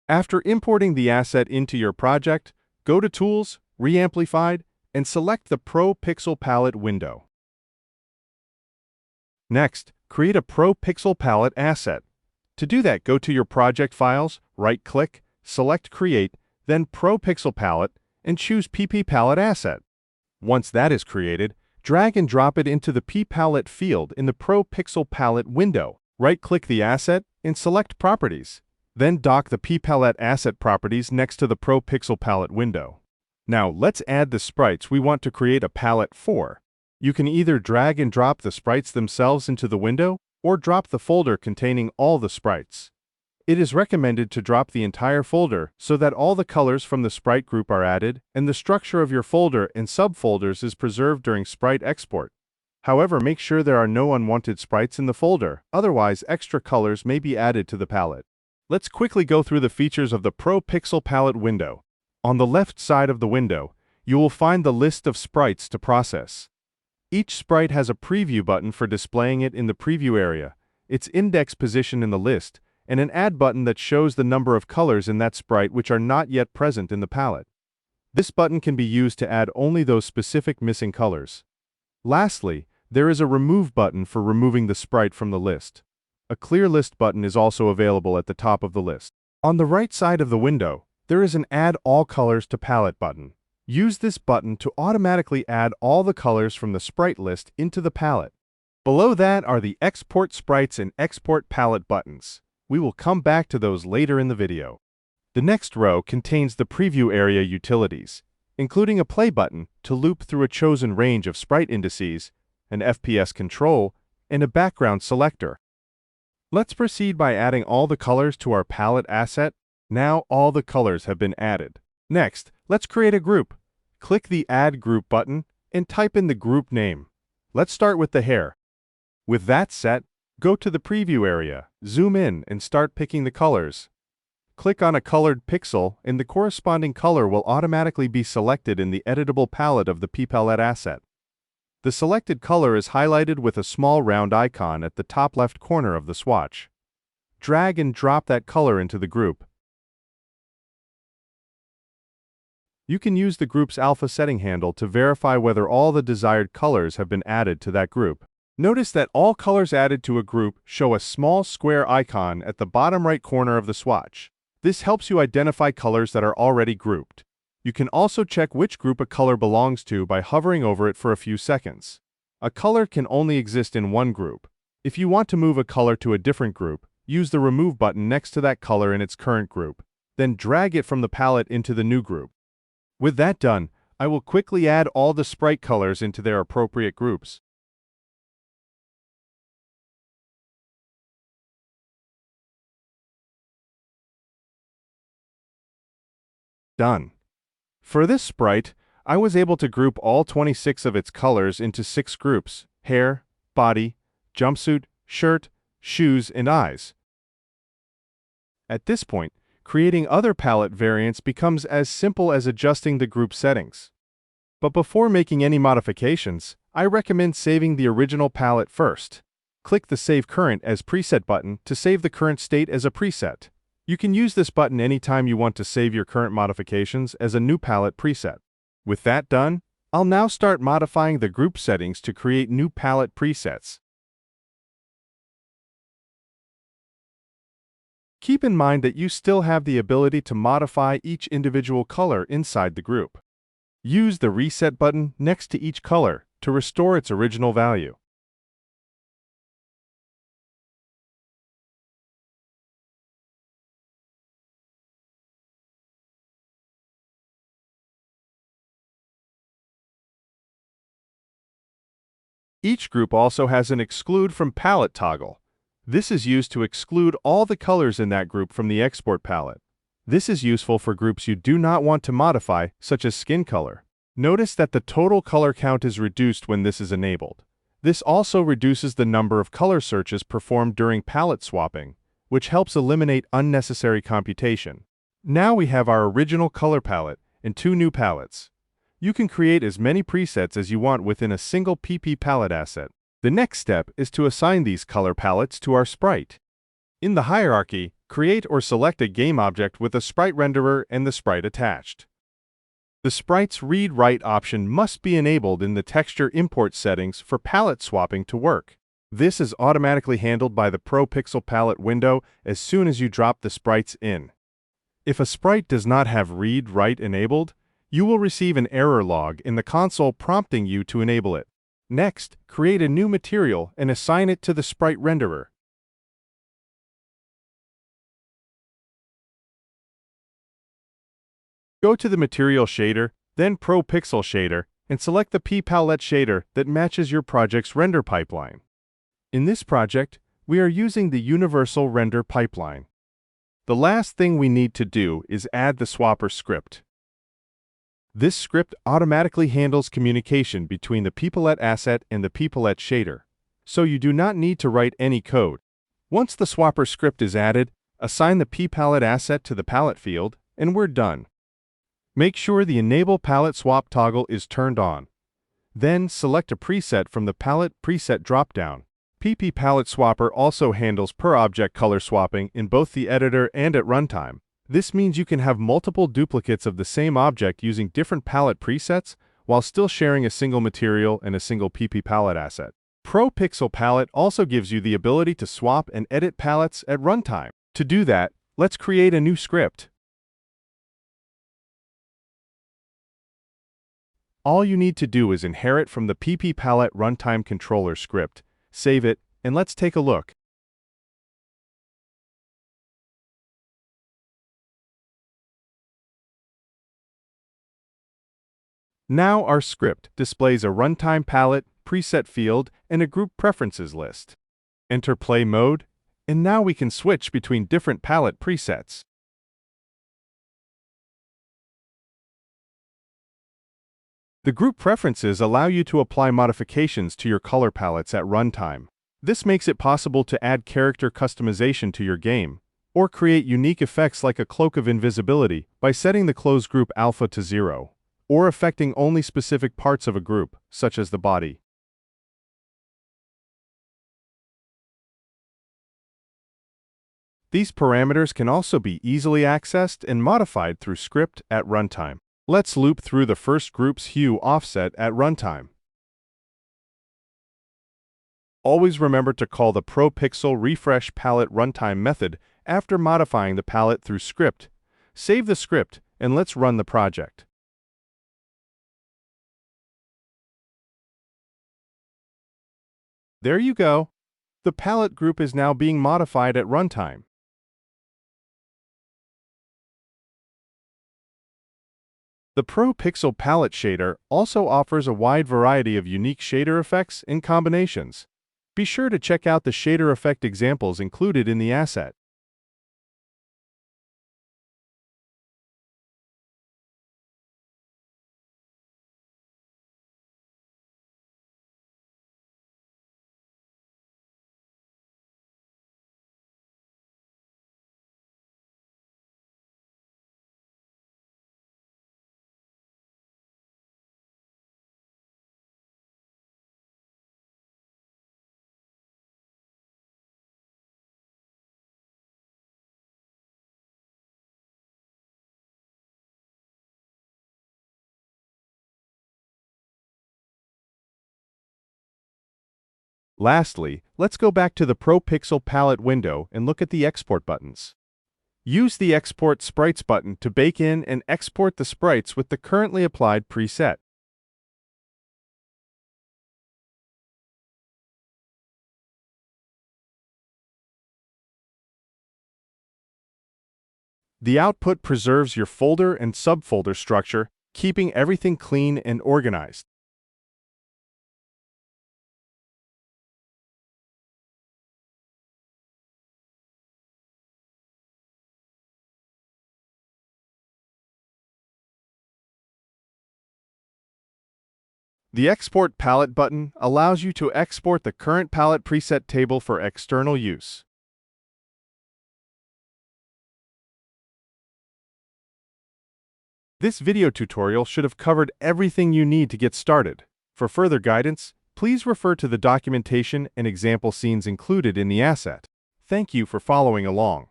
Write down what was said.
After importing the asset into your project, go to Tools, Reamplyfied, and select the Pro Pixel Palette window. Next, create a Pro Pixel Palette asset. To do that, go to your project files, right-click, select Create, then Pro Pixel Palette, and choose PPPalette Asset. Once that is created, drag and drop it into the PPalette field in the Pro Pixel Palette window. Right-click the asset and select Properties. Then dock the PPalette Asset properties next to the Pro Pixel Palette window. Now, let's add the sprites we want to create a palette for. You can either drag and drop the sprites themselves into the window, or drop the folder containing all the sprites. It is recommended to drop the entire folder so that all the colors from the sprite group are added and the structure of your folder and subfolders is preserved during sprite export. However, make sure there are no unwanted sprites in the folder, otherwise extra colors may be added to the palette. Let's quickly go through the features of the Pro Pixel Palette window. On the left side of the window, you will find the list of sprites to process. Each sprite has a preview button for displaying it in the preview area, its index position in the list, and an add button that shows the number of colors in that sprite which are not yet present in the palette. This button can be used to add only those specific missing colors. Lastly, there is a remove button for removing the sprite from the list. A clear list button is also available at the top of the list. On the right side of the window, there is an Add All Colors to Palette button. Use this button to automatically add all the colors from the sprite list into the palette. Below that are the Export Sprites and Export Palette buttons. We will come back to those later in the video. The next row contains the preview area utilities, including a play button to loop through a chosen range of sprite indices, an FPS control, and a background selector. Let's proceed by adding all the colors to our palette asset. Now all the colors have been added. Next, let's create a group. Click the Add Group button and type in the group name. Let's start with the hair. With that set, go to the preview area, zoom in, and start picking the colors. Click on a colored pixel and the corresponding color will automatically be selected in the editable palette of the PPalette asset. The selected color is highlighted with a small round icon at the top left corner of the swatch. Drag and drop that color into the group. You can use the group's alpha setting handle to verify whether all the desired colors have been added to that group. Notice that all colors added to a group show a small square icon at the bottom right corner of the swatch. This helps you identify colors that are already grouped. You can also check which group a color belongs to by hovering over it for a few seconds. A color can only exist in one group. If you want to move a color to a different group, use the Remove button next to that color in its current group. Then drag it from the palette into the new group. With that done, I will quickly add all the sprite colors into their appropriate groups. Done. For this sprite, I was able to group all 26 of its colors into 6 groups: hair, body, jumpsuit, shirt, shoes, and eyes. At this point, creating other palette variants becomes as simple as adjusting the group settings. But before making any modifications, I recommend saving the original palette first. Click the Save Current as Preset button to save the current state as a preset. You can use this button anytime you want to save your current modifications as a new palette preset. With that done, I'll now start modifying the group settings to create new palette presets. Keep in mind that you still have the ability to modify each individual color inside the group. Use the Reset button next to each color to restore its original value. Each group also has an Exclude from Palette toggle. This is used to exclude all the colors in that group from the export palette. This is useful for groups you do not want to modify, such as skin color. Notice that the total color count is reduced when this is enabled. This also reduces the number of color searches performed during palette swapping, which helps eliminate unnecessary computation. Now we have our original color palette and 2 new palettes. You can create as many presets as you want within a single PPPalette asset. The next step is to assign these color palettes to our sprite. In the hierarchy, Create or select a game object with a sprite renderer and the sprite attached. The sprite's read-write option must be enabled in the texture import settings for palette swapping to work. This is automatically handled by the PPPalette window as soon as you drop the sprites in. If a sprite does not have read-write enabled, you will receive an error log in the console prompting you to enable it. Next, create a new material and assign it to the sprite renderer. Go to the Material shader, then PPPixel shader, and select the PPPalette shader that matches your project's render pipeline. In this project, we are using the Universal Render Pipeline. The last thing we need to do is add the swapper script. This script automatically handles communication between the PPPalette asset and the PPPalette shader, so you do not need to write any code. Once the swapper script is added, assign the PPPalette asset to the palette field, and we're done. Make sure the Enable Palette Swap toggle is turned on. Then select a preset from the Palette Preset dropdown. PPPalette Swapper also handles per-object color swapping in both the editor and at runtime. This means you can have multiple duplicates of the same object using different palette presets while still sharing a single material and a single PPPalette asset. PPPalette also gives you the ability to swap and edit palettes at runtime. To do that, let's create a new script. All you need to do is inherit from the PPPalette runtime controller script, save it, and let's take a look. Now our script displays a runtime palette, preset field, and a group preferences list. Enter play mode, and now we can switch between different palette presets. The group preferences allow you to apply modifications to your color palettes at runtime. This makes it possible to add character customization to your game, or create unique effects like a cloak of invisibility by setting the close group alpha to 0, or affecting only specific parts of a group, such as the body. These parameters can also be easily accessed and modified through script at runtime. Let's loop through the first group's hue offset at runtime. Always remember to call the PPPixel refresh palette runtime method after modifying the palette through script. Save the script and let's run the project. There you go. The palette group is now being modified at runtime. The PPPixel palette shader also offers a wide variety of unique shader effects and combinations. Be sure to check out the shader effect examples included in the asset. Lastly, let's go back to the PPPixel palette window and look at the export buttons. Use the Export Sprites button to bake in and export the sprites with the currently applied preset. The output preserves your folder and subfolder structure, keeping everything clean and organized. The Export Palette button allows you to export the current palette preset table for external use. This video tutorial should have covered everything you need to get started. For further guidance, please refer to the documentation and example scenes included in the asset. Thank you for following along.